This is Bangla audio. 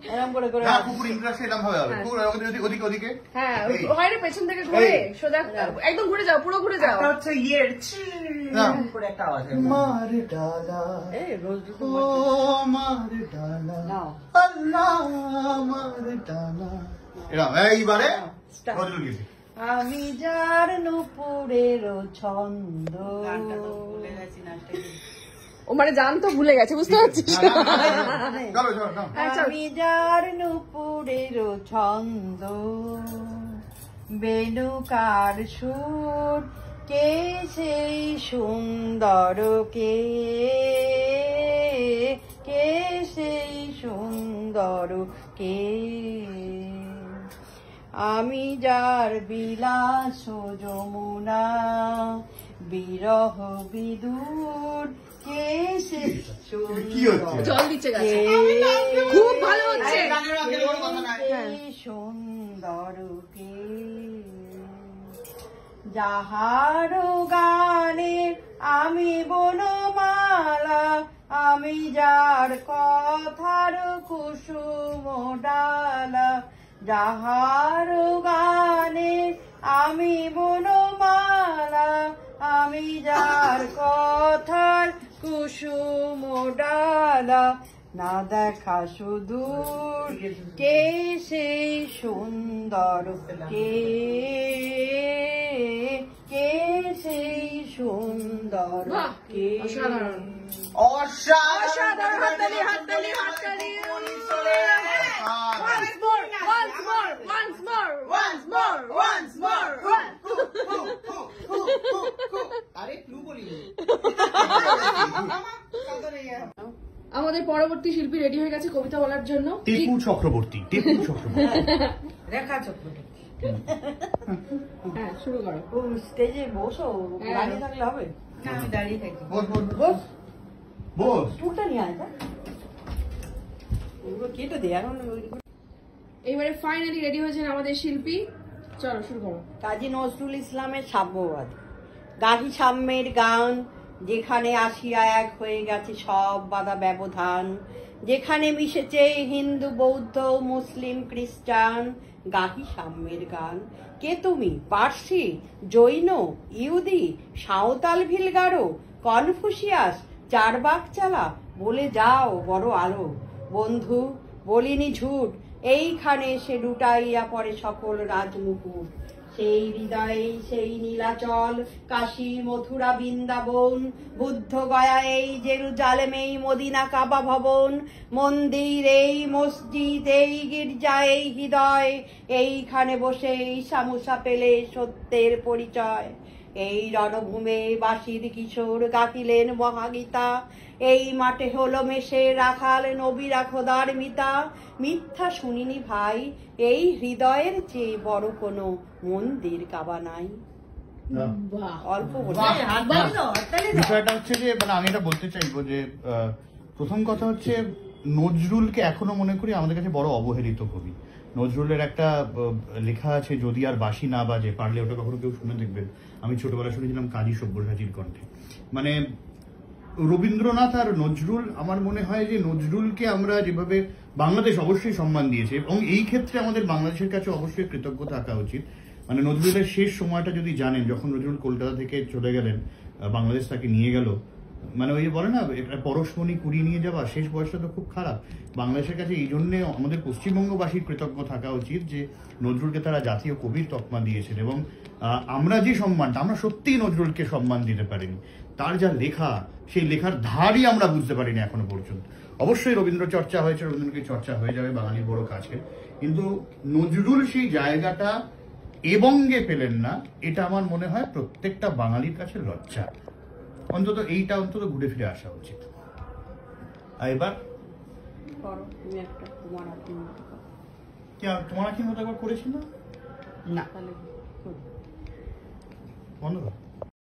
এরকম করে করে না কুকুর ইন্টারেস্ট এরকম ভাবে হবে কুকুর ওদিকে ওদিকে হ্যাঁ হয় রে পেছন থেকে ঘুরে সোজা একদম ঘুরে যাও পুরো ঘুরে যাও হচ্ছে ইয়ের করে একটা আওয়াজ মার ডালা এই রোজ ও মার ডালা নাও আল্লাহ মার ডালা এরা এইবারে নজরুল গীতি আমি যার নুপুরের ছন্দ ও মানে জান তো ভুলে গেছে বুঝতে পারছিস আমি যার নুপুরের ছন্দ বেনুকার সুর কে সেই সুন্দর কে কে সেই সুন্দর কে আমি যার বিলাস যমুনা বিরহ বিদুর কে সে জল দিচ্ছে খুব ভালো হচ্ছে সুন্দর কে যাহার গানে আমি বনমালা আমি যার কথার কুসুম ডালা যাহার গানে আমি বনমালা আমি যার কথার কুসুম ডালা না দেখা সুদূর কে সেই সুন্দর কে কে সেই সুন্দর কে অসাধারণ হাততালি হাততালি হাততালি once more once more once more once more once more আরে ক্লু বলিনি আমাদের পরবর্তী শিল্পী রেডি হয়ে গেছে কবিতা বলার জন্য টিপু চক্রবর্তী রেখা চক্রবর্তী হ্যাঁ শুরু করো স্টেজে বসো দাঁড়িয়ে থাকলে হবে না আমি দাঁড়িয়ে থাকি বস টুকটা নিয়ে আয় কেটে দে এখন এবারে ফাইনালি রেডি হয়েছেন আমাদের শিল্পী চলো শুরু করো কাজী নজরুল ইসলামের সাম্যবাদ গাহি সাম্যের গান যেখানে আসিয়া এক হয়ে গেছে সব বাধা ব্যবধান যেখানে মিশেছে হিন্দু বৌদ্ধ মুসলিম খ্রিস্টান গাহি সাম্যের গান কে তুমি পার্সি জৈন ইহুদি সাঁওতাল ভিলগারো কনফুসিয়াস চারবাক চালা বলে যাও বড় আলো বন্ধু বলিনি ঝুট এইখানে এসে লুটাইয়া পড়ে সকল রাজমুকুট সেই হৃদয়ে সেই নীলাচল কাশী মথুরা বৃন্দাবন বুদ্ধ গয়া এই জেরুজালেম এই মদিনা কাবা ভবন মন্দির এই মসজিদ এই গির্জা এই হৃদয় এইখানে বসে ঈশামুষা পেলে সত্যের পরিচয় এই রণভূমে বাসির কিশোর গাহিলেন মহাগীতা এই মাঠে হলো মেশে রাখাল নবীরা খোদার মিতা মিথ্যা শুনিনি ভাই এই হৃদয়ের চেয়ে বড় কোনো মন্দির কাবা নাই অল্প বিষয়টা হচ্ছে যে মানে আমি এটা বলতে চাইবো যে প্রথম কথা হচ্ছে নজরুলকে এখনো মনে করি আমাদের কাছে বড় অবহেলিত কবি নজরুলের একটা লেখা আছে যদি আর বাঁশি না বাজে পারলে ওটা কখনো কেউ শুনে দেখবেন আমি ছোটবেলা শুনেছিলাম কাজী সব্যসাচীর কণ্ঠে মানে রবীন্দ্রনাথ আর নজরুল আমার মনে হয় যে নজরুলকে আমরা যেভাবে বাংলাদেশ অবশ্যই সম্মান দিয়েছে এবং এই ক্ষেত্রে আমাদের বাংলাদেশের কাছে অবশ্যই কৃতজ্ঞ থাকা উচিত মানে নজরুলের শেষ সময়টা যদি জানেন যখন নজরুল কলকাতা থেকে চলে গেলেন বাংলাদেশ তাকে নিয়ে গেল মানে ওই বলে না পরশমণি কুড়িয়ে নিয়ে যাওয়া শেষ বয়সটা তো খুব খারাপ বাংলাদেশের কাছে এই জন্য আমাদের পশ্চিমবঙ্গবাসীর কৃতজ্ঞ থাকা উচিত যে নজরুলকে তারা জাতীয় কবির তকমা দিয়েছেন এবং আমরা যে সম্মানটা আমরা সত্যিই নজরুলকে সম্মান দিতে পারিনি তার যা লেখা সেই লেখার ধারই আমরা বুঝতে পারিনি এখনো পর্যন্ত অবশ্যই রবীন্দ্র চর্চা হয়েছে রবীন্দ্রকে চর্চা হয়ে যাবে বাঙালির বড় কাছে কিন্তু নজরুল সেই জায়গাটা এবঙ্গে পেলেন না এটা আমার মনে হয় প্রত্যেকটা বাঙালির কাছে লজ্জা অন্তত এইটা অন্তত ঘুরে ফিরে আসা উচিত আর এবার তোমার আখির মতো একবার করেছিল না বন্ধ